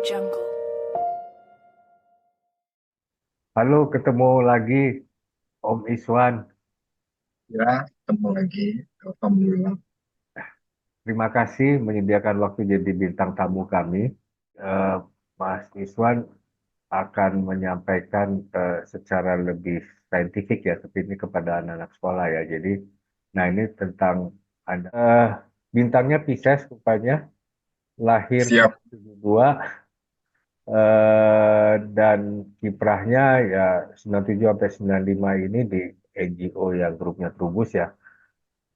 Jungle. Halo, ketemu lagi Om Iswan. Ya, ketemu lagi. Alhamdulillah. Terima kasih menyediakan waktu jadi bintang tamu kami. Eh, Mas Iswan akan menyampaikan secara lebih saintifik ya, tapi ini kepada anak-anak sekolah ya. Jadi, nah ini tentang ada bintangnya Pisces rupanya, lahir Siap. tahun 72 dan kiprahnya ya 97 sampai 95 ini di NGO yang grupnya Trubus ya.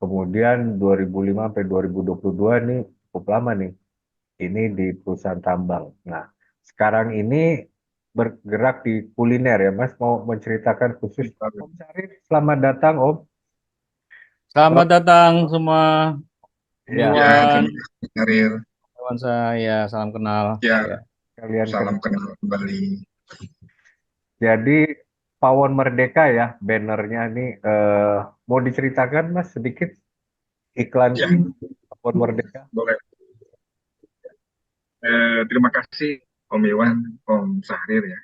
Kemudian 2005 sampai 2022 nih cukup lama nih. Ini di perusahaan tambang. Nah, sekarang ini bergerak di kuliner ya, Mas. Mau menceritakan khusus. Om Syarif, selamat datang, Om. Selamat Oh, datang semua, Om ya, Ya, Iwan, terima kasih, Karir. kawan saya, salam kenal. Ya, Ya. kalian salam kenal. kenal kembali. Jadi, Pawon Merdeka ya, bannernya nih. Mau diceritakan, Mas, sedikit iklan Ya, Pawon Merdeka? boleh. Terima kasih Om Iwan, Om Sahrir ya. Ya,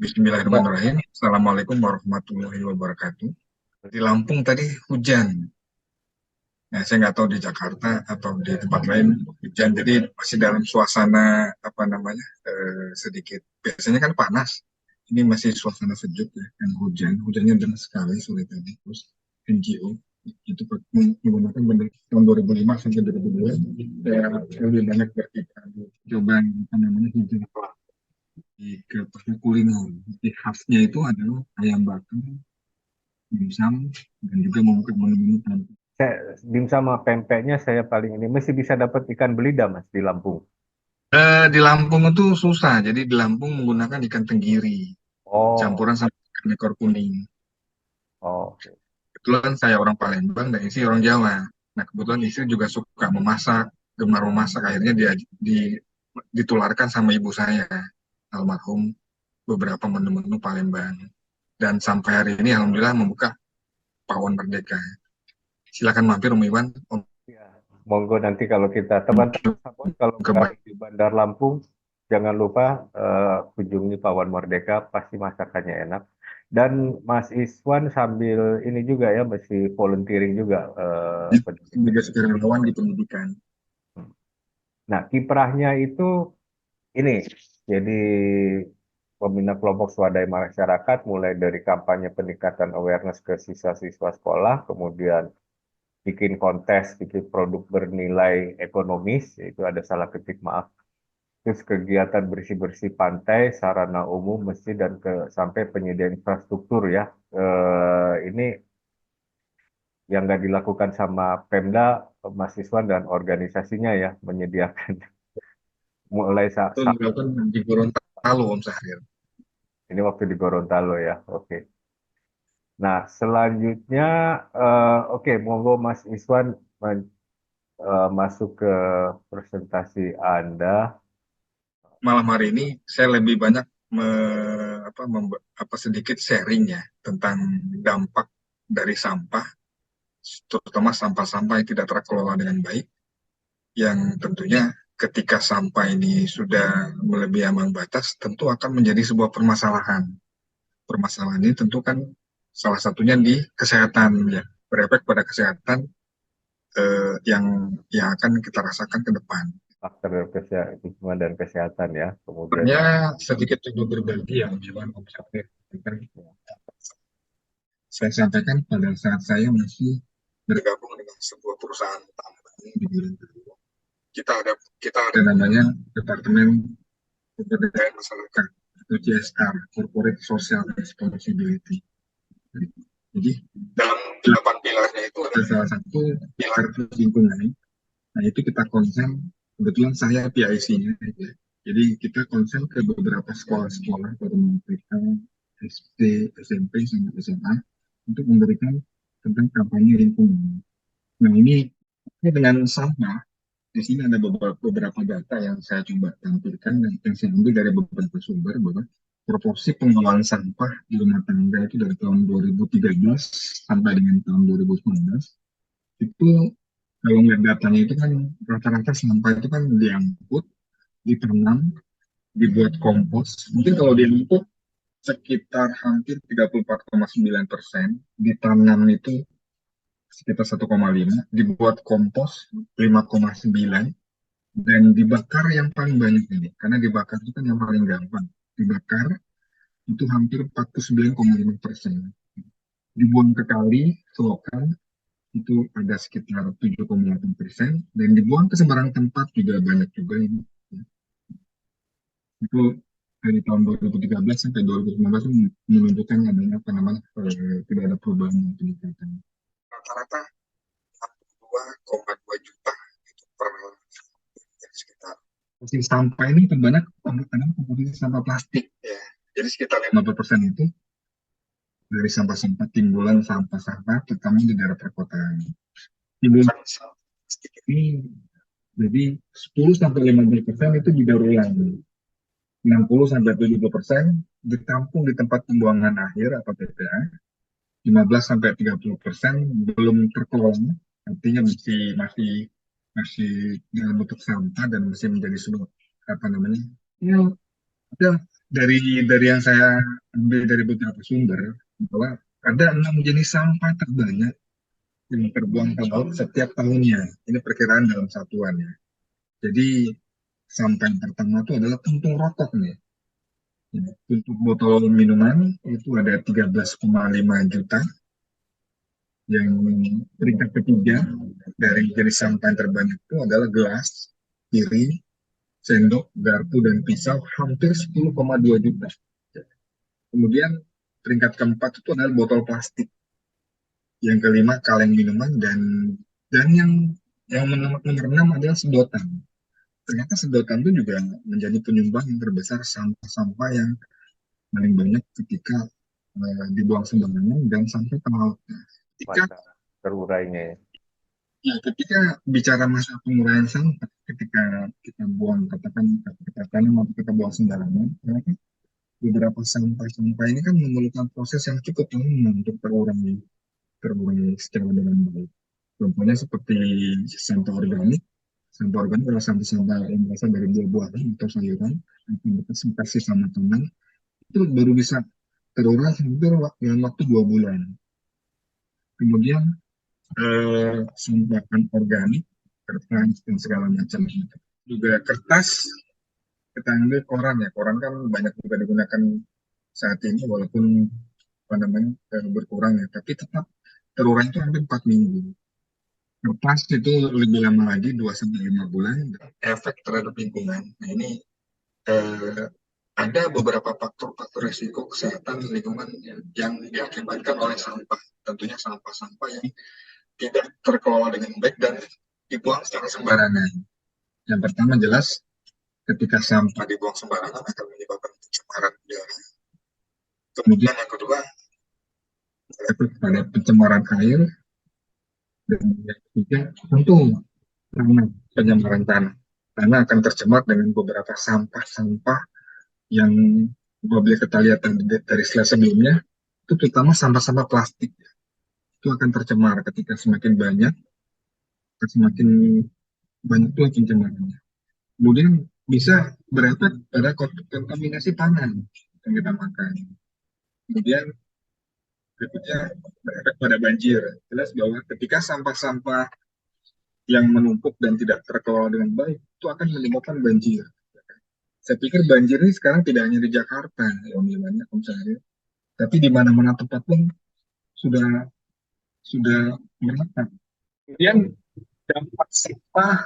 Bismillahirrahmanirrahim. Assalamualaikum warahmatullahi wabarakatuh. Di Lampung tadi hujan. Nah, saya nggak tahu di Jakarta atau di tempat lain hujan. Jadi masih dalam suasana apa namanya sedikit. Biasanya kan panas. Ini masih suasana sejuk ya, yang hujan. Hujannya deras sekali sore tadi. Terus NGO itu menggunakan bendera tahun 2005 sampai 2002. Saya lebih banyak berkita coba apa namanya hujan di ke pasar kuliner. Di khasnya itu adalah ayam bakar, dimsum, dan juga membuka menu-menu tadi. dimsum sama pempeknya saya paling ini. Masih bisa dapat ikan belida, Mas, di Lampung. Di Lampung itu susah, jadi di Lampung menggunakan ikan tenggiri, Oh, campuran sama ikan ekor kuning. oh. Kebetulan saya orang Palembang dan istri orang Jawa. Nah, kebetulan istri juga suka memasak, gemar memasak, akhirnya ditularkan sama ibu saya, almarhum, beberapa menu-menu Palembang. Dan sampai hari ini, Alhamdulillah membuka Pawon Merdeka. Silakan mampir, Om Iwan, Om Ya, monggo nanti kalau kita teman-teman Sabon kalau Kebak. berada di Bandar Lampung, jangan lupa kunjungi Pawon Merdeka, pasti masakannya enak. Dan Mas Iswan sambil ini juga ya, masih volunteering juga pendidikan. Juga sukarelawan di pendidikan. Nah, kiprahnya itu ini, jadi pembina kelompok swadaya masyarakat, mulai dari kampanye peningkatan awareness ke siswa-siswa sekolah, kemudian bikin kontes, bikin produk bernilai ekonomis, itu ada salah ketik maaf. Terus kegiatan bersih-bersih pantai, sarana umum, masjid, dan sampai penyedia infrastruktur ya. Ini yang nggak dilakukan sama Pemda, mahasiswa dan organisasinya ya, menyediakan mulai Itu dilakukan di Gorontalo, Om Sahrir. ini waktu di Gorontalo ya. Oke. Nah, selanjutnya, oke, monggo Mas Iswan masuk ke presentasi Anda. Malam hari ini saya lebih banyak sedikit sharing ya tentang dampak dari sampah, terutama sampah-sampah yang tidak terkelola dengan baik, yang tentunya ketika sampah ini sudah melebihi ambang batas, tentu akan menjadi sebuah permasalahan. Permasalahan ini tentu kan salah satunya di kesehatan ya, berefek pada kesehatan yang akan kita rasakan ke depan. Faktor lingkungan dan kesehatan ya. Kemudian Sebenarnya sedikit juga berbagi yang Iwan observasikan. Saya sampaikan pada saat saya masih bergabung dengan sebuah perusahaan tambang di Gorontalo. Kita ada namanya Departemen Pemberdayaan Masyarakat atau CSR, Corporate Social Responsibility. Jadi dalam 8 pilarnya itu ada salah satu pilar lingkungan. Nah itu kita konsen, kebetulan saya PIC-nya. Jadi kita konsen ke beberapa sekolah-sekolah pada TK, SD, SMP, sampai SMA untuk memberikan tentang kampanye lingkungan. Nah ini dengan sama, di sini ada beberapa data yang saya coba tampilkan dan yang saya ambil dari beberapa sumber bahwa proporsi pengelolaan sampah di rumah tangga itu dari tahun 2013 sampai dengan tahun 2019 itu kalau ngeliat datanya itu kan rata-rata sampah itu kan diangkut ditanam, dibuat kompos. Mungkin kalau di Lombok sekitar hampir 34,9%, ditanam itu sekitar 1,5, dibuat kompos 5,9, dan dibakar yang paling banyak ini. Karena dibakar itu kan yang paling gampang. Dibakar itu hampir 49,5%. Dibuang ke kali, selokan, itu ada sekitar 7,8%, dan dibuang ke sembarang tempat juga banyak juga ini. Itu dari tahun 2013 sampai 2019 itu menunjukkan adanya apa namanya tidak ada perubahan yang peningkatan. Rata-rata 2,2 juta itu per jadi sekitar. Komposisi sampah ini terbanyak adalah komposisi sampah plastik ya. Jadi sekitar 50% itu dari sampah-sampah timbulan sampah-sampah terutama di daerah perkotaan. Timbulan sampah plastik ini jadi 10 sampai 15% itu didaur ulang. 60 sampai 70% ditampung di tempat pembuangan akhir atau TPA. 15 sampai 30% belum terkelola, artinya masih masih masih dalam bentuk sampah dan masih menjadi sebuah apa namanya? Ya, ada dari yang saya ambil dari beberapa sumber bahwa ada 6 jenis sampah terbanyak yang terbuang ke laut setiap tahunnya. Ini perkiraan dalam satuan ya. Jadi sampah yang pertama itu adalah puntung rokok nih. Ya, untuk botol minuman itu ada 13,5 juta. Yang peringkat ketiga dari jenis sampah yang terbanyak itu adalah gelas, piring, sendok, garpu, dan pisau hampir 10,2 juta. Kemudian peringkat keempat itu adalah botol plastik. Yang kelima kaleng minuman dan yang nomor 6 adalah sedotan. Ternyata sedotan itu juga menjadi penyumbang yang terbesar sampah-sampah yang paling banyak ketika dibuang sembarangan dan sampai ke laut. Ketika masa terurainya ya. Ya, ketika bicara masalah penguraian sampah, ketika kita buang, katakan kita tanam atau kita buang sembarangan, ternyata beberapa sampah-sampah ini kan memerlukan proses yang cukup lama untuk terurai secara dengan baik. Contohnya seperti sampah organik. Sampah organik adalah sampah-sampah yang berasal dari buah-buahan atau sayuran, yang bekas sisa makanan, itu baru bisa terurai hampir dalam waktu 2 bulan. Kemudian sampah organik, kertas, dan segala macam. Juga kertas, kita ambil koran ya. Koran kan banyak juga digunakan saat ini, walaupun apa namanya berkurang ya. Tapi tetap terurai itu hampir 4 minggu. Kertas itu lebih lama lagi, 2 sampai 5 bulan. Efek terhadap lingkungan. Nah ini eh, ada beberapa faktor-faktor risiko kesehatan lingkungan yang diakibatkan oleh sampah. Tentunya sampah-sampah yang tidak terkelola dengan baik dan dibuang secara sembarangan. Yang pertama jelas ketika sampah dibuang sembarangan akan menyebabkan pencemaran udara. Kemudian yang kedua efek pada pencemaran air, dan yang ketiga tentu tanah, pencemaran tanah. Tanah akan tercemar dengan beberapa sampah-sampah yang apabila kita lihat dari slide sebelumnya, itu terutama sampah-sampah plastik. Itu akan tercemar ketika semakin banyak, semakin banyak pula pencemarannya. Kemudian bisa berefek pada kontaminasi pangan yang kita makan. Kemudian berikutnya berefek pada banjir. Jelas bahwa ketika sampah-sampah yang menumpuk dan tidak terkelola dengan baik, itu akan menyebabkan banjir. Saya pikir banjir ini sekarang tidak hanya di Jakarta, ya Om Iwan, ya, Om Syahrir, tapi di mana-mana tempat pun sudah sudah merata. Kemudian dampak sampah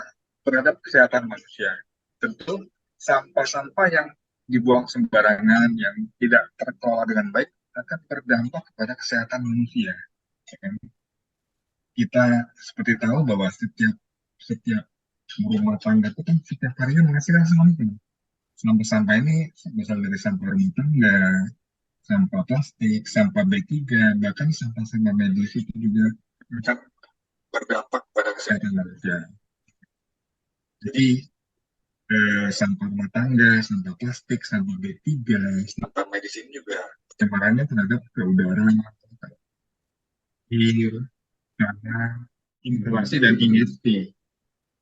terhadap kesehatan manusia. Tentu sampah-sampah yang dibuang sembarangan, yang tidak terkelola dengan baik, akan berdampak kepada kesehatan manusia. Kita seperti tahu bahwa setiap setiap rumah tangga itu kan setiap harinya menghasilkan sampah. Sampah-sampah ini misal dari sampah rumah tangga, sampah plastik, sampah B3, bahkan sampah-sampah medis itu juga akan berdampak pada kesehatan manusia. Jadi sampah rumah tangga, sampah plastik, sampah B3, sampah medis ini juga pencemarannya terhadap ke udara, air, tanah, inhalasi dan ingessi.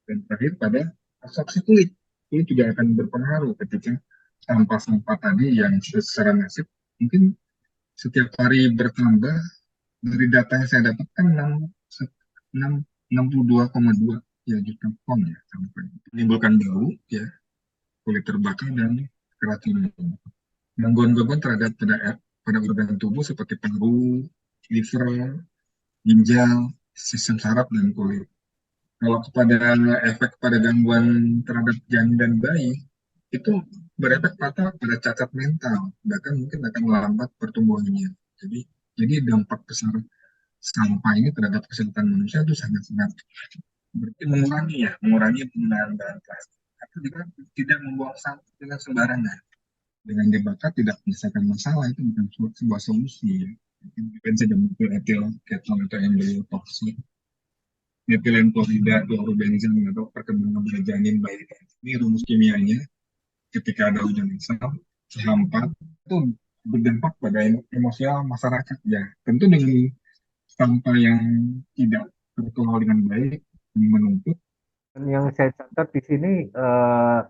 Dan terakhir pada absorpsi kulit. itu juga akan berpengaruh ketika sampah-sampah tadi yang secara nasib mungkin setiap hari bertambah. Dari data yang saya dapatkan 62,2 ya juta ton ya sampai menimbulkan bau ya, kulit terbakar dan keracunan. Gangguan-gangguan terhadap pada organ tubuh seperti paru, liver, ginjal, sistem saraf dan kulit. Kalau kepada efek pada gangguan terhadap janin dan bayi, itu berefek fatal pada cacat mental, bahkan mungkin akan melambat pertumbuhannya. Jadi dampak besar sampah ini terhadap kesehatan manusia itu sangat-sangat berarti mengurangi penggunaan bahan plastik. Atau juga tidak membuang sampah dengan sembarangan. Dengan dibakar tidak menyelesaikan masalah, itu bukan sebuah solusi. Mungkin saja muncul etil keton atau embrio toksik, metilen klorida, klorobenzen atau perkembangan pada janin bayi. Ini rumus kimianya. Ketika ada hujan besar, hampa itu berdampak pada emosional masyarakat ya. Tentu dengan sampah yang tidak terkelola dengan baik menumpuk. Dan yang saya catat di sini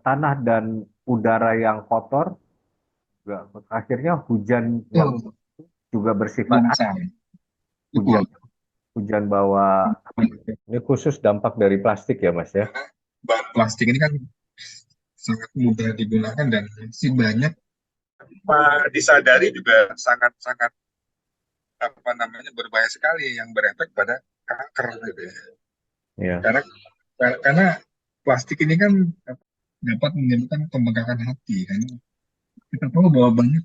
tanah dan udara yang kotor juga akhirnya hujan yang Betul, juga bersifat longsor. hujan Betul. hujan bawa ini khusus dampak dari plastik ya Mas ya. Karena bahan plastik ini kan sangat mudah digunakan dan masih banyak disadari juga sangat-sangat apa namanya berbahaya sekali yang berefek pada kanker gitu ya. Iya. Karena plastik ini kan dapat menyebabkan pembengkakan hati kan. Kita tahu bahwa banyak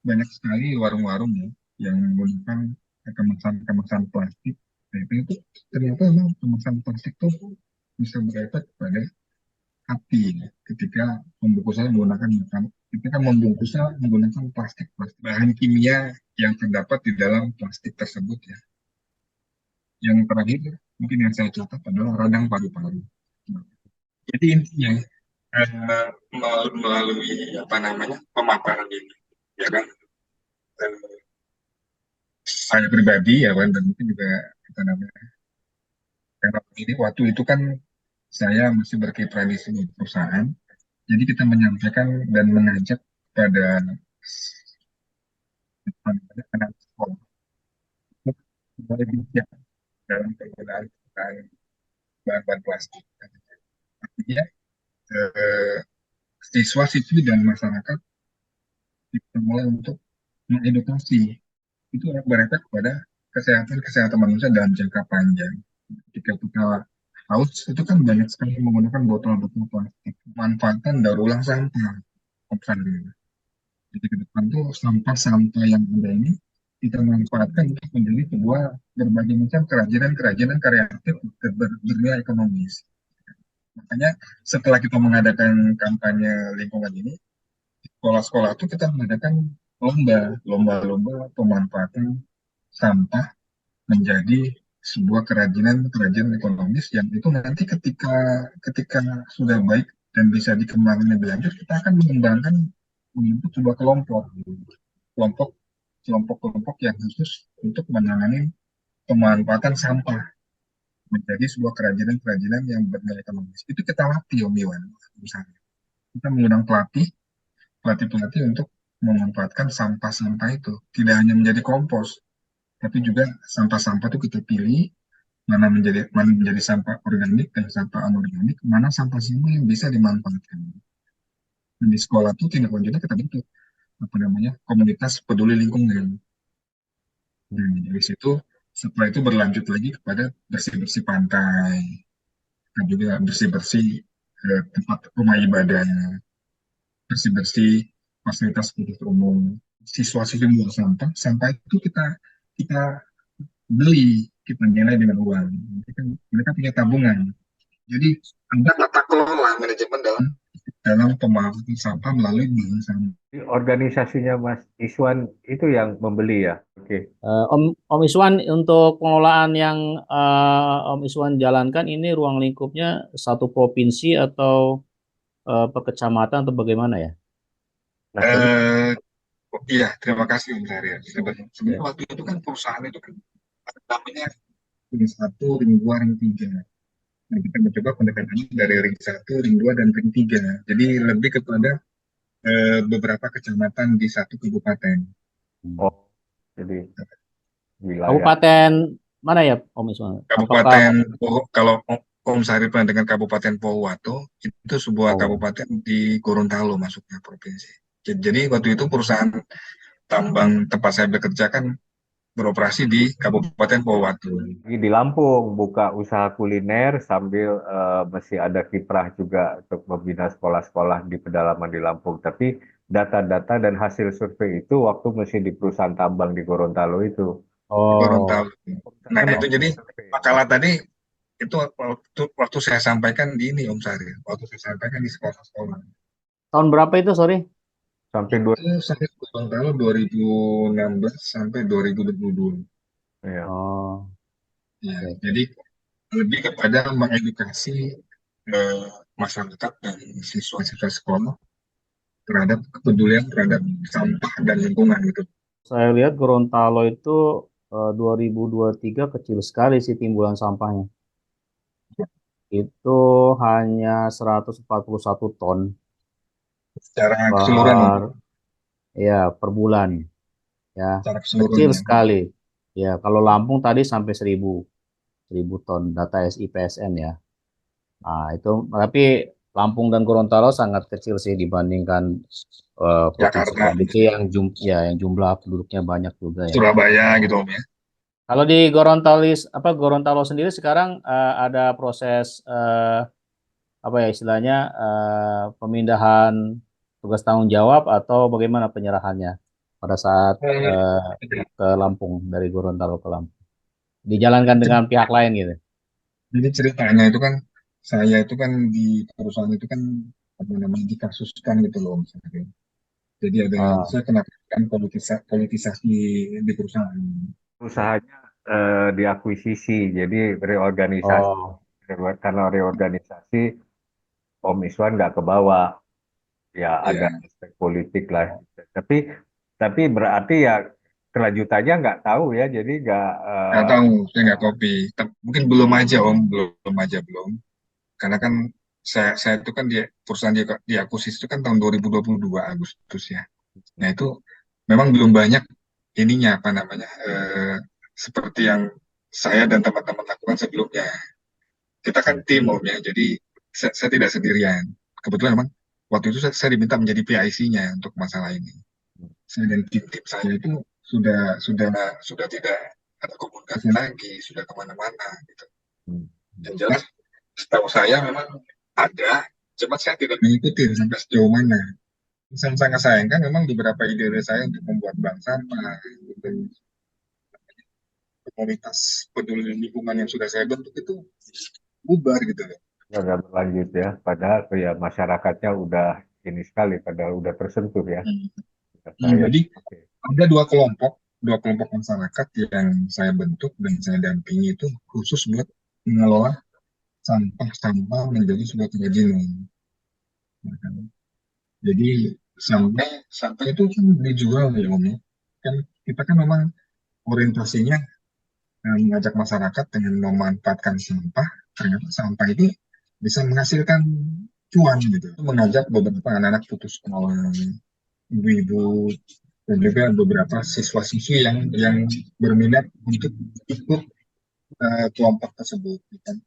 banyak sekali warung-warung ya, yang menggunakan kemasan-kemasan plastik. Nah, itu ternyata memang kemasan plastik itu bisa berefek pada hati ya, ketika pembungkusan menggunakan ketika membungkusnya menggunakan plastik bahan kimia yang terdapat di dalam plastik tersebut ya. Yang terakhir mungkin yang saya catat adalah radang paru-paru. Jadi intinya melalui apa namanya pemaparan ini, ya kan, saya pribadi ya kan, dan mungkin juga apa namanya, karena ini waktu itu kan saya masih berkiprah di sebuah perusahaan, jadi kita menyampaikan dan mengajak pada apa namanya, anak sekolah untuk lebih bijak dalam penggunaan bahan-bahan plastik. Artinya eh, siswa-siswi dan masyarakat kita mulai untuk mengedukasi itu berefek pada kesehatan manusia dalam jangka panjang. Ketika kita haus itu kan banyak sekali menggunakan botol-botol plastik. Manfaatkan daur ulang sampah. Opsan. Jadi ke depan tuh sampah-sampah yang ada ini kita manfaatkan untuk menjadi sebuah berbagai macam kerajinan-kerajinan kreatif bernilai ekonomis. Makanya setelah kita mengadakan kampanye lingkungan ini, sekolah-sekolah itu kita mengadakan lomba-lomba pemanfaatan sampah menjadi sebuah kerajinan ekonomis yang itu nanti ketika ketika sudah baik dan bisa dikembangkan lebih lanjut, kita akan mengembangkan membentuk sebuah kelompok kelompok yang khusus untuk menangani pemanfaatan sampah menjadi sebuah kerajinan yang bernilai ekonomis. Itu kita latih Om Iwan, misalnya. Kita mengundang pelatih untuk memanfaatkan sampah-sampah itu. Tidak hanya menjadi kompos, tapi juga sampah-sampah itu kita pilih mana menjadi sampah organik dan sampah anorganik, mana sampah-sampah yang bisa dimanfaatkan. Dan di sekolah itu tindak lanjutnya kita bentuk apa namanya komunitas peduli lingkungan. Dan dari situ setelah itu berlanjut lagi kepada bersih-bersih pantai, dan juga bersih-bersih tempat rumah ibadah, bersih-bersih fasilitas publik umum. Siswa-siswi membuang sampah, sampah itu kita beli, kita nilai dengan uang. Mereka punya tabungan. Jadi ada tata kelola manajemen dalam pemangkutan sampah melalui bank sampah. Organisasinya Mas Iswan itu yang membeli ya. Oke. Om Iswan, untuk pengelolaan yang Om Iswan jalankan ini ruang lingkupnya satu provinsi atau per kecamatan atau bagaimana ya? Eh, iya, terima kasih Om Syahrian. Sebenarnya waktu itu kan perusahaan itu kan namanya ring 1, ring 2, ring 3. Nah, kita mencoba pendekatannya dari ring 1, ring 2, dan ring 3. Jadi lebih kepada beberapa kecamatan di satu kabupaten. Oh, jadi wilayah. Kabupaten mana ya, Om Iswan? Apakah Kabupaten kalau Om Sari pernah dengan Kabupaten Pohuwato, itu sebuah oh, kabupaten di Gorontalo masuknya provinsi. Jadi waktu itu perusahaan tambang tempat saya bekerja kan beroperasi di Kabupaten Pohuwato. Lagi di Lampung buka usaha kuliner sambil masih ada kiprah juga untuk membina sekolah-sekolah di pedalaman di Lampung. Tapi data-data dan hasil survei itu waktu masih di perusahaan tambang di Gorontalo itu. Di oh, Gorontalo. Nah Saya itu waktu jadi survei. makalah tadi itu waktu saya sampaikan di ini Om Sari, waktu saya sampaikan di sekolah-sekolah. tahun berapa itu, sorry? Sampai dua, Itu saya di Gorontalo 2016 sampai 2022. ya. Oh, Ya, oke, oke. jadi lebih kepada mengedukasi masyarakat dan siswa-siswa sekolah terhadap kepedulian terhadap sampah dan lingkungan gitu. Saya lihat Gorontalo itu 2023 kecil sekali sih timbulan sampahnya. Itu hanya 141 ton Secara keseluruhan, Om. per ya per bulan ya. Secara keseluruhan Kecil ya. sekali. Ya, kalau Lampung tadi sampai 1000 ton data SIPSN ya. Nah, itu tapi Lampung dan Gorontalo sangat kecil sih dibandingkan Jakarta, provinsi-provinsi yang yang jumlah penduduknya banyak juga ya. Surabaya gitu Om ya. Kalau di Gorontalo sendiri sekarang ada proses apa ya istilahnya pemindahan tugas tanggung jawab atau bagaimana penyerahannya pada saat ke Lampung dari Gorontalo ke Lampung dijalankan dengan pihak lain gitu. Jadi ceritanya itu kan saya itu kan di perusahaan itu kan apa namanya dikasuskan gitu loh Om. Jadi ada Oh, saya kena kan politisasi di perusahaan. Usahanya diakuisisi, jadi reorganisasi. oh, Karena reorganisasi, Om Iswan nggak ke bawah. Ya ada Iya, aspek politik lah. Tapi berarti ya kelanjutannya nggak tahu ya. Jadi nggak nggak tahu, saya nggak kopi. Mungkin belum aja Om, belum aja belum. Karena kan saya itu kan di perusahaan di akuisisi itu kan tahun 2022 Agustus ya. Nah itu memang belum banyak ininya apa namanya seperti yang saya dan teman-teman lakukan sebelumnya. Kita kan tim Om ya, jadi saya tidak sendirian. Kebetulan memang waktu itu saya diminta menjadi PIC-nya untuk masalah ini. Saya dan tim-tim saya itu sudah sudah tidak ada komunikasi lagi, sudah kemana-mana gitu. Yang jelas, setahu saya memang ada, cuma saya tidak mengikuti sampai sejauh mana. Saya sangat sayangkan memang beberapa ide saya untuk membuat bank sampah, untuk komunitas peduli lingkungan yang sudah saya bentuk itu bubar gitu loh. nggak berlanjut ya. Padahal ya masyarakatnya udah ini sekali, padahal udah tersentuh ya. Saya, Jadi oke. ada dua kelompok masyarakat yang saya bentuk dan saya dampingi itu khusus buat mengelola sampah-sampah menjadi sebuah kerajinan. Ya kan? Jadi sampai sampai itu kan dijual ya Om ya. Kan kita kan memang orientasinya mengajak masyarakat dengan memanfaatkan sampah, ternyata sampah itu bisa menghasilkan cuan gitu. Mengajak beberapa anak-anak putus sekolah, ibu-ibu, dan juga beberapa siswa-siswi yang berminat untuk ikut kelompok tersebut. Gitu kan.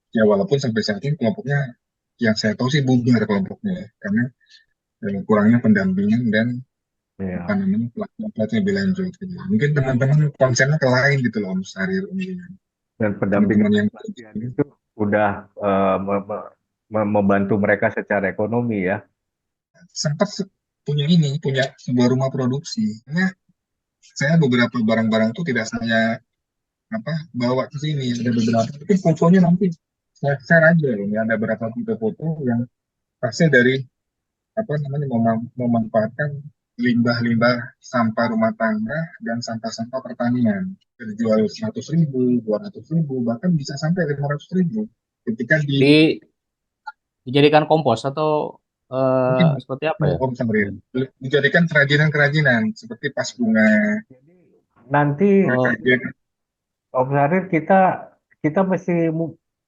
Ya walaupun sampai saat ini kelompoknya yang saya tahu sih bubar kelompoknya ya, karena kurangnya pendampingan dan apa Ya. namanya pelatihan lebih lanjut. Gitu. Mungkin teman-teman konsennya ke lain gitu loh, Om Sarir, Dan pendampingan teman-teman yang pelatihan itu udah membantu mereka secara ekonomi ya. sempat punya ini, punya sebuah rumah produksi. Nah, saya beberapa barang-barang itu tidak saya apa bawa ke sini. Ada beberapa, tapi fotonya nanti saya share aja loh. Ya. Ada beberapa tipe foto yang hasil dari apa namanya memanfaatkan limbah-limbah sampah rumah tangga dan sampah-sampah pertanian. Dijual 100.000, 200.000, bahkan bisa sampai 500.000. Ketika di dijadikan kompos atau mungkin seperti apa ya? Om Samrir, dijadikan kerajinan-kerajinan seperti pas bunga, Nanti Oh, kerajinan. Om Syarif kita kita mesti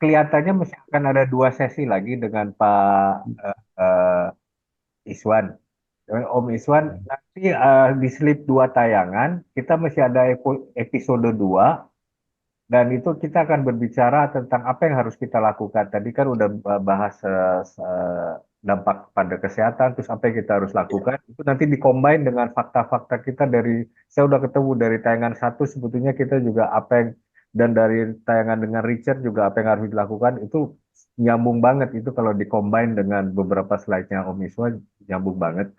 kelihatannya masih akan ada 2 sesi lagi dengan Pak Iswan. Dengan Om Iswan nanti diselip 2 tayangan, kita masih ada episode 2 dan itu kita akan berbicara tentang apa yang harus kita lakukan. Tadi kan udah bahas dampak pada kesehatan, terus apa yang kita harus lakukan. Itu nanti dikombin dengan fakta-fakta kita saya udah ketemu dari tayangan 1 sebetulnya kita juga apa yang, dan dari tayangan dengan Richard juga apa yang harus dilakukan itu nyambung banget itu kalau dikombin dengan beberapa slide-nya Om Iswan nyambung banget.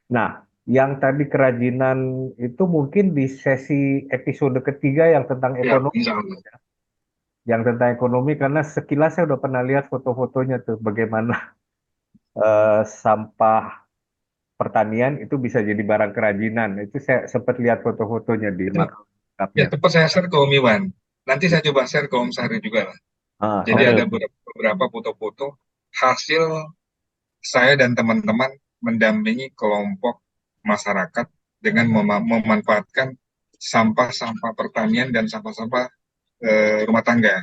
Nah, yang tadi kerajinan itu mungkin di sesi episode ketiga yang tentang Ya, ekonomi. insya Allah. Yang tentang ekonomi karena sekilas saya udah pernah lihat foto-fotonya tuh bagaimana sampah pertanian itu bisa jadi barang kerajinan. Itu saya sempat lihat foto-fotonya di Ya, markupnya. cepat saya share ke Om Iwan. Nanti saya coba share ke Om Sari juga lah. Jadi Oke. ada beberapa foto-foto hasil saya dan teman-teman mendampingi kelompok masyarakat dengan memanfaatkan sampah-sampah pertanian dan sampah-sampah rumah tangga.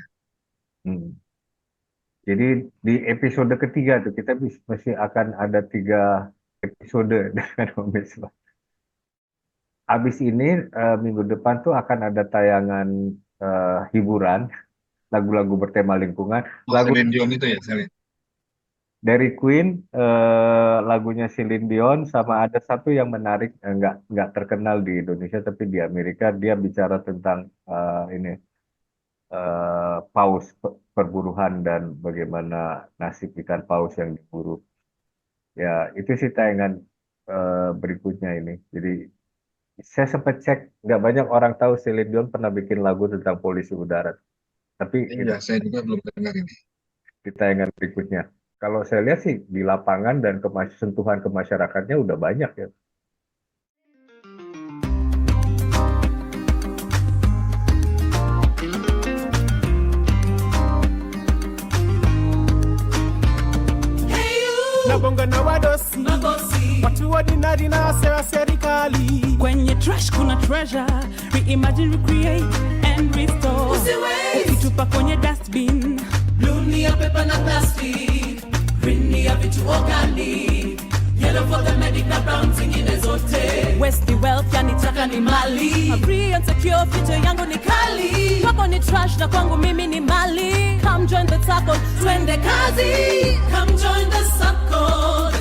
Jadi di episode ketiga tuh kita masih akan ada 3 episode dengan Om Iswan. Habis ini minggu depan tuh akan ada tayangan hiburan lagu-lagu bertema lingkungan. Lagu Celine Dion itu ya, saya lihat. dari Queen, lagunya Celine Dion, sama ada satu yang menarik, nggak terkenal di Indonesia tapi di Amerika dia bicara tentang ini paus, perburuan dan bagaimana nasib ikan paus yang diburu. Ya itu sih tayangan berikutnya ini. Jadi saya sempat cek, nggak banyak orang tahu Celine Dion pernah bikin lagu tentang polusi udara. Tapi Iya, saya juga belum dengar ini. di tayangan berikutnya. Kalau saya lihat sih di lapangan dan sentuhan ke masyarakatnya udah banyak ya. Nabonga na wadosi watu ordinary na wase wa serikali. Kwenye trash kuna treasure, reimagine, recreate and restore. Ukitupa kwenye dustbin, blue ni ya paper na plastic, green ni ya vitu organic, yellow for the medic na brown zingine zote. waste ni wealth, yani Taka ni mali, a free and secure future yangu ni kali. Kwako ni trash na kwangu mimi ni mali. Come join the circle, twende kazi. come join the circle.